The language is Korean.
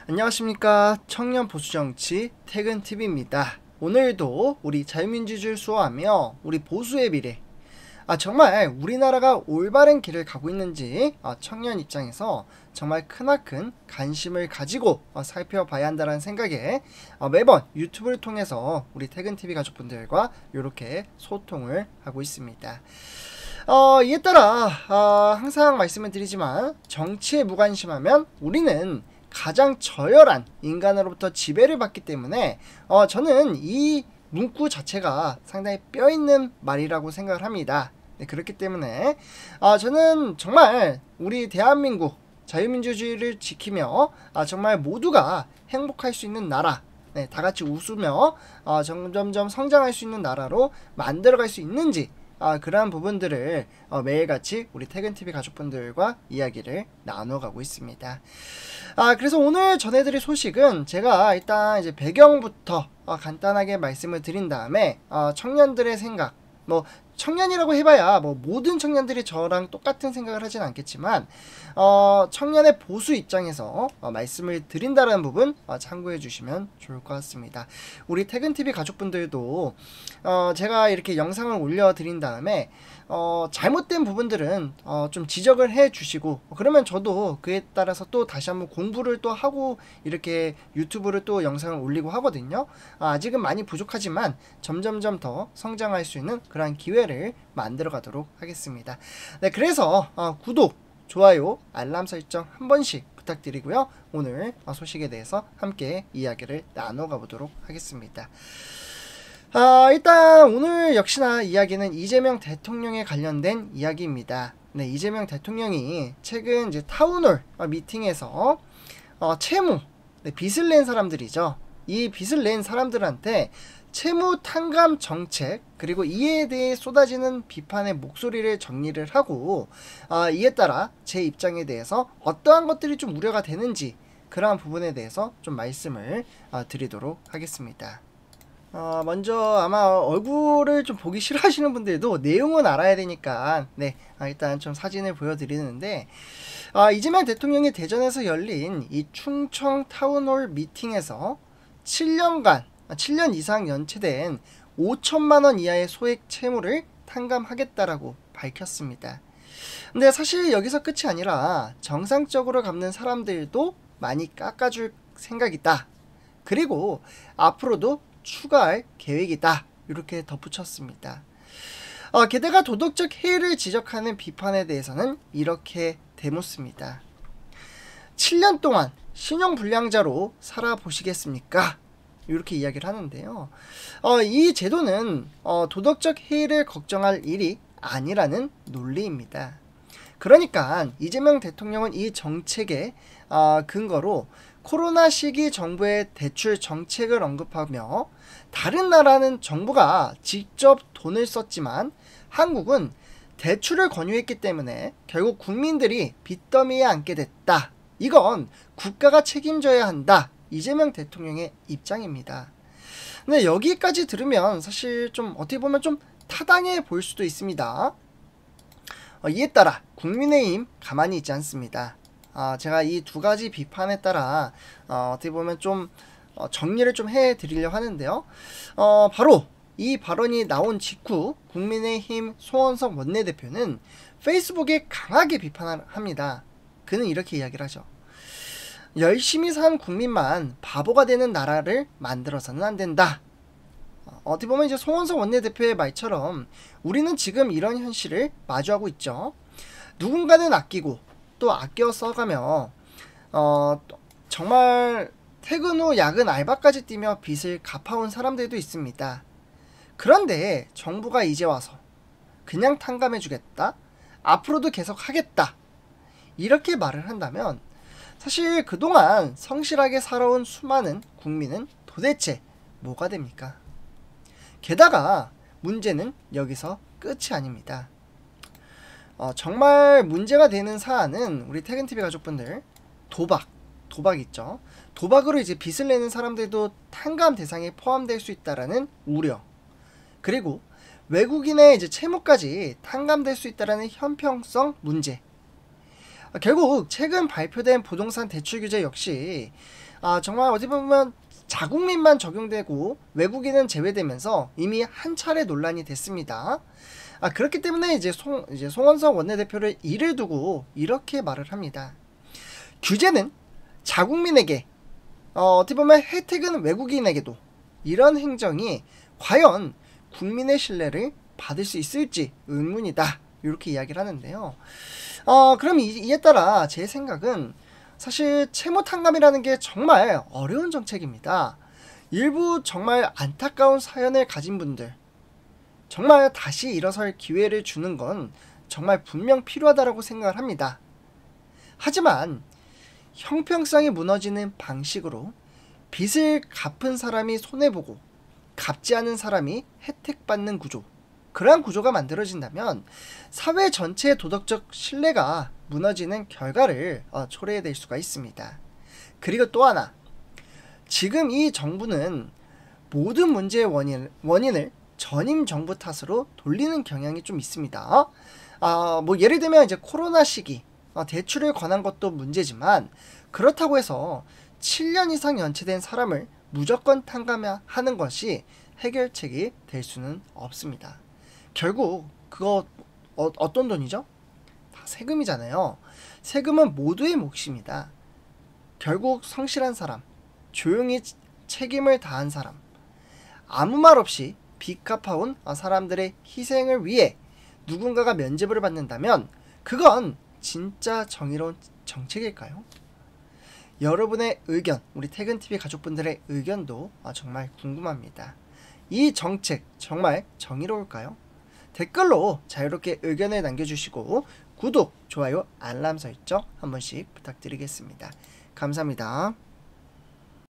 안녕하십니까. 청년 보수정치 퇴근TV입니다. 오늘도 우리 자유민주주의를 수호하며 우리 보수의 미래, 정말 우리나라가 올바른 길을 가고 있는지 청년 입장에서 정말 크나큰 관심을 가지고 살펴봐야 한다는 생각에 매번 유튜브를 통해서 우리 퇴근TV 가족분들과 이렇게 소통을 하고 있습니다. 이에 따라 항상 말씀을 드리지만 정치에 무관심하면 우리는 가장 저열한 인간으로부터 지배를 받기 때문에 저는 이 문구 자체가 상당히 뼈있는 말이라고 생각을 합니다. 네, 그렇기 때문에 저는 정말 우리 대한민국 자유민주주의를 지키며 정말 모두가 행복할 수 있는 나라, 네, 다같이 웃으며 점점점 성장할 수 있는 나라로 만들어갈 수 있는지 그러한 부분들을 매일같이 우리 퇴근TV 가족분들과 이야기를 나눠가고 있습니다. 그래서 오늘 전해드릴 소식은 제가 일단 이제 배경부터 간단하게 말씀을 드린 다음에 청년들의 생각, 뭐 청년이라고 해봐야 뭐 모든 청년들이 저랑 똑같은 생각을 하진 않겠지만 청년의 보수 입장에서 말씀을 드린다는 부분 참고해 주시면 좋을 것 같습니다. 우리 퇴근TV 가족분들도 제가 이렇게 영상을 올려드린 다음에 잘못된 부분들은 좀 지적을 해 주시고, 그러면 저도 그에 따라서 또 다시 한번 공부를 또 하고 이렇게 유튜브를 또 영상을 올리고 하거든요. 아직은 많이 부족하지만 점점점 더 성장할 수 있는 그러한 기회를 만들어 가도록 하겠습니다. 네, 그래서 구독, 좋아요, 알람 설정 한 번씩 부탁드리고요. 오늘 소식에 대해서 함께 이야기를 나눠가 보도록 하겠습니다. 일단 오늘 역시나 이야기는 이재명 대통령에 관련된 이야기입니다. 네, 이재명 대통령이 최근 이제 타운홀 미팅에서 채무, 네, 빚을 낸 사람들이죠. 이 빚을 낸 사람들한테 채무 탕감 정책, 그리고 이에 대해 쏟아지는 비판의 목소리를 정리를 하고 이에 따라 제 입장에 대해서 어떠한 것들이 좀 우려가 되는지 그러한 부분에 대해서 좀 말씀을 드리도록 하겠습니다. 먼저 아마 얼굴을 좀 보기 싫어하시는 분들도 내용은 알아야 되니까 네, 일단 좀 사진을 보여드리는데 이재명 대통령이 대전에서 열린 이 충청 타운홀 미팅에서 7년 이상 연체된 5천만원 이하의 소액 채무를 탕감하겠다라고 밝혔습니다. 근데 사실 여기서 끝이 아니라 정상적으로 갚는 사람들도 많이 깎아줄 생각이다. 그리고 앞으로도 추가할 계획이다. 이렇게 덧붙였습니다. 게다가 도덕적 해이를 지적하는 비판에 대해서는 이렇게 대묻습니다. 7년 동안 신용불량자로 살아보시겠습니까? 이렇게 이야기를 하는데요. 이 제도는 도덕적 해이를 걱정할 일이 아니라는 논리입니다. 그러니까 이재명 대통령은 이 정책의 근거로 코로나 시기 정부의 대출 정책을 언급하며 다른 나라는 정부가 직접 돈을 썼지만 한국은 대출을 권유했기 때문에 결국 국민들이 빚더미에 앉게 됐다. 이건 국가가 책임져야 한다. 이재명 대통령의 입장입니다. 근데 여기까지 들으면 사실 좀 어떻게 보면 좀 타당해 보일 수도 있습니다. 이에 따라 국민의힘 가만히 있지 않습니다. 제가 이 두 가지 비판에 따라 어떻게 보면 좀 정리를 좀 해드리려고 하는데요. 바로 이 발언이 나온 직후 국민의힘 송원석 원내대표는 페이스북에 강하게 비판을 합니다. 그는 이렇게 이야기를 하죠. 열심히 산 국민만 바보가 되는 나라를 만들어서는 안 된다. 어떻게 보면 이제 송원석 원내대표의 말처럼 우리는 지금 이런 현실을 마주하고 있죠. 누군가는 아끼고 또 아껴 써가며 정말 퇴근 후 야근 알바까지 뛰며 빚을 갚아온 사람들도 있습니다. 그런데 정부가 이제 와서 그냥 탕감해주겠다, 앞으로도 계속 하겠다, 이렇게 말을 한다면 사실 그동안 성실하게 살아온 수많은 국민은 도대체 뭐가 됩니까? 게다가 문제는 여기서 끝이 아닙니다. 정말 문제가 되는 사안은 우리 퇴근TV 가족분들 도박 있죠. 도박으로 이제 빚을 내는 사람들도 탕감 대상에 포함될 수 있다라는 우려, 그리고 외국인의 이제 채무까지 탕감될 수 있다라는 형평성 문제. 결국 최근 발표된 부동산 대출 규제 역시 정말 어디 보면 자국민만 적용되고 외국인은 제외되면서 이미 한 차례 논란이 됐습니다. 그렇기 때문에 이제 송원석 원내대표를 이를 두고 이렇게 말을 합니다. 규제는 자국민에게, 어떻게 보면 혜택은 외국인에게도, 이런 행정이 과연 국민의 신뢰를 받을 수 있을지 의문이다, 이렇게 이야기를 하는데요. 그럼 이에 따라 제 생각은 사실 채무 탕감이라는 게 정말 어려운 정책입니다. 일부 정말 안타까운 사연을 가진 분들, 정말 다시 일어설 기회를 주는 건 정말 분명 필요하다고 생각을 합니다. 하지만 형평성이 무너지는 방식으로 빚을 갚은 사람이 손해보고 갚지 않은 사람이 혜택받는 구조, 그러한 구조가 만들어진다면 사회 전체의 도덕적 신뢰가 무너지는 결과를 초래해낼 수가 있습니다. 그리고 또 하나, 지금 이 정부는 모든 문제의 원인을 전임 정부 탓으로 돌리는 경향이 좀 있습니다. 뭐 예를 들면 이제 코로나 시기 대출을 권한 것도 문제지만, 그렇다고 해서 7년 이상 연체된 사람을 무조건 탕감하는 것이 해결책이 될 수는 없습니다. 결국 그거 어떤 돈이죠? 다 세금이잖아요. 세금은 모두의 몫입니다. 결국 성실한 사람, 조용히 책임을 다한 사람, 아무 말 없이 빚 갚아온 사람들의 희생을 위해 누군가가 면죄부를 받는다면 그건 진짜 정의로운 정책일까요? 여러분의 의견, 우리 퇴근TV 가족분들의 의견도 정말 궁금합니다. 이 정책 정말 정의로울까요? 댓글로 자유롭게 의견을 남겨주시고 구독, 좋아요, 알람 설정 한 번씩 부탁드리겠습니다. 감사합니다.